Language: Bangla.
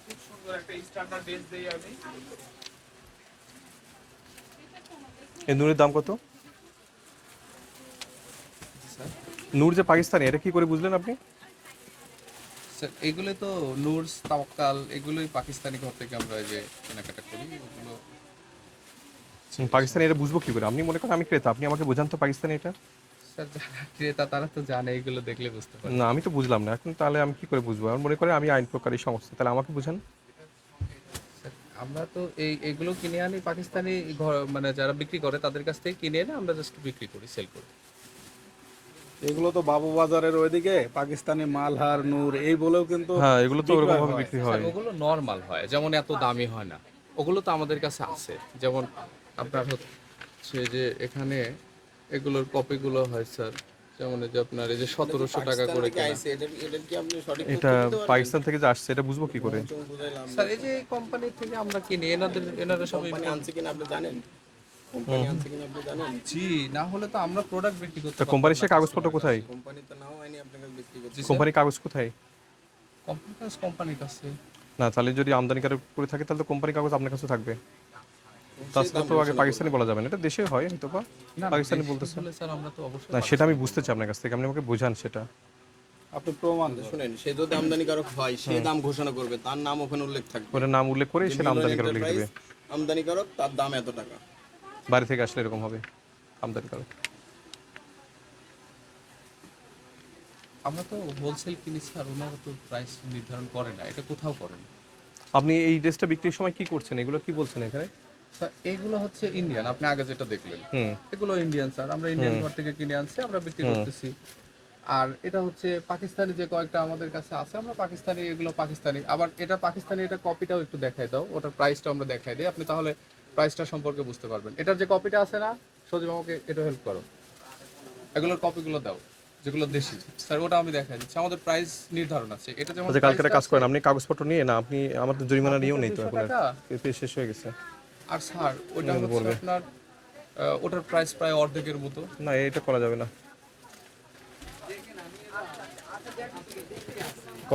খুব সুন্দর একটা স্ট্যান্ডার্ড ড্রেস দেই আমি। এই নূরের দাম কত? নূর যে পাকিস্তানি, এটা কি করে বুঝলেন আপনি? স্যার এগুলো তো নুরস তাওয়াক্কাল এগুলোই পাকিস্তানি ঘর থেকে আমরা এই যে কেনাকাটা করি ওগুলো। পাকিস্তানি এটা বুঝবো কি করে? আপনি মনে করেন আমি ক্রেতা, আপনি আমাকে বোঝান তো পাকিস্তানি এটা। স্যার যারা ক্রেতা তারা তো জানে, এগুলো দেখলে বুঝতে পারে। না আমি তো বুঝলাম না এখন, তাহলে আমি কি করে বুঝবো? আমার মনে করেন আমি আইন প্রকারী সংস্থা, তাহলে আমাকে বোঝান। স্যার আমরা তো এগুলো কিনে আনি পাকিস্তানি ঘর, মানে যারা বিক্রি করে তাদের কাছ থেকে কিনে এনে আমরা জাস্ট বিক্রি করি, সেল করি। এগুলো তো বাবু বাজারের ওইদিকে পাকিস্তানি মালহার নূর এই বলেও কিন্তু হ্যাঁ, এগুলো তো ওরকম বিক্রয় ভাবে হয়। বিক্রি স্যার হয়। ওগুলো নর্মাল হয়, যেমন এত দামি হয় না। ওগুলো তো আমাদের কাছে আছে, যেমন আপনার হচ্ছে যে এখানে এগুলোর কপিগুলো হয় স্যার, যেমন এই যে আপনার এই যে 1700 টাকা করে কেনা। এটা পাকিস্তান থেকে যে আসছে, এটা বুঝবো কি করে? স্যার এই যে কোম্পানি থেকে আমরা কিনি, এনারা সবাই জি, না হলে তো আমরা প্রোডাক্ট বিক্রি করতে তা কোম্পানির সে কাগজপত্র কোথায়? কোম্পানির কাগজ কোথায়? কোম্পানির কাছে। না তাহলে যদি আমদানিকারক করে থাকে তাহলে তো কোম্পানির কাগজ আপনার কাছে থাকবে। তাছাড়া তো আগে পাকিস্তানি বলা যাবে না, এটা দেশে হয় হয়তো বা না পাকিস্তানি বলতেছে। বলতে স্যার আমরা তো অবশ্যই না সেটা আমি বুঝতে চাই আপনার কাছ থেকে, আপনি আমাকে বোঝান সেটা। আপনি প্রমাণ দেন। শুনেন, সে যদি আমদানিকারক হয় সে দাম ঘোষণা করবে, তার নাম ওখানে উল্লেখ থাকবে। ওটা নাম উল্লেখ করে যে সেটা মিলন আমদানিকারক লিখে দেবে। এন্টারপ্রাইজ আমদানিকারক, তার দাম এত টাকা। বাইরে থেকে আসলে এরকম হবে আমদানিকারক। আমরা তো হোলসেল কিনি স্যার, ওনারা তো প্রাইস নির্ধারণ করে না, এটা কোথাও করেন। আপনি এই ড্রেসটা বিক্রির সময় কি করছেন? এগুলো কি বলছেন এখানে? স্যার এগুলো হচ্ছে ইন্ডিয়ান, আপনি আগে যেটা দেখলেন হুম। এগুলো ইন্ডিয়ান স্যার, আমরা ইন্ডিয়ান ঘর থেকে কিনে আনছি, আমরা বিক্রি করতেছি। আর এটা হচ্ছে পাকিস্তানি যে কয়েকটা আমাদের কাছে আছে, আমরা পাকিস্তানি, এগুলো পাকিস্তানি। আবার এটা পাকিস্তানি, এটা কপিটাও একটু দেখাই দাও, ওটার প্রাইসটা আমরা দেখাই দিই, আপনি তাহলে প্রাইসটা সম্পর্কে বুঝতে পারবেন। এটার যে কপিটা আছে না, সজীব আমাকে এটা হেল্প করো, এগুলোর কপিগুলো দাও যেগুলো দেশি স্যার, ওটা আমি দেখাই দিচ্ছি। আমাদের প্রাইস নির্ধারণ আছে, এটা যেমন আচ্ছা কালকে একটা price টা কাজ করেন, আছে আপনি কাগজপত্র নিয়ে না, আপনি আমার তো জরিমানা নিয়েও নেই তো 200 এখন আর। টাকা। শেষ হয়ে গেছে। আর স্যার ওটা হচ্ছে বলবে। আপনার ওটার প্রাইস প্রায় অর্ধেকের মতো। না এটা করা যাবে না।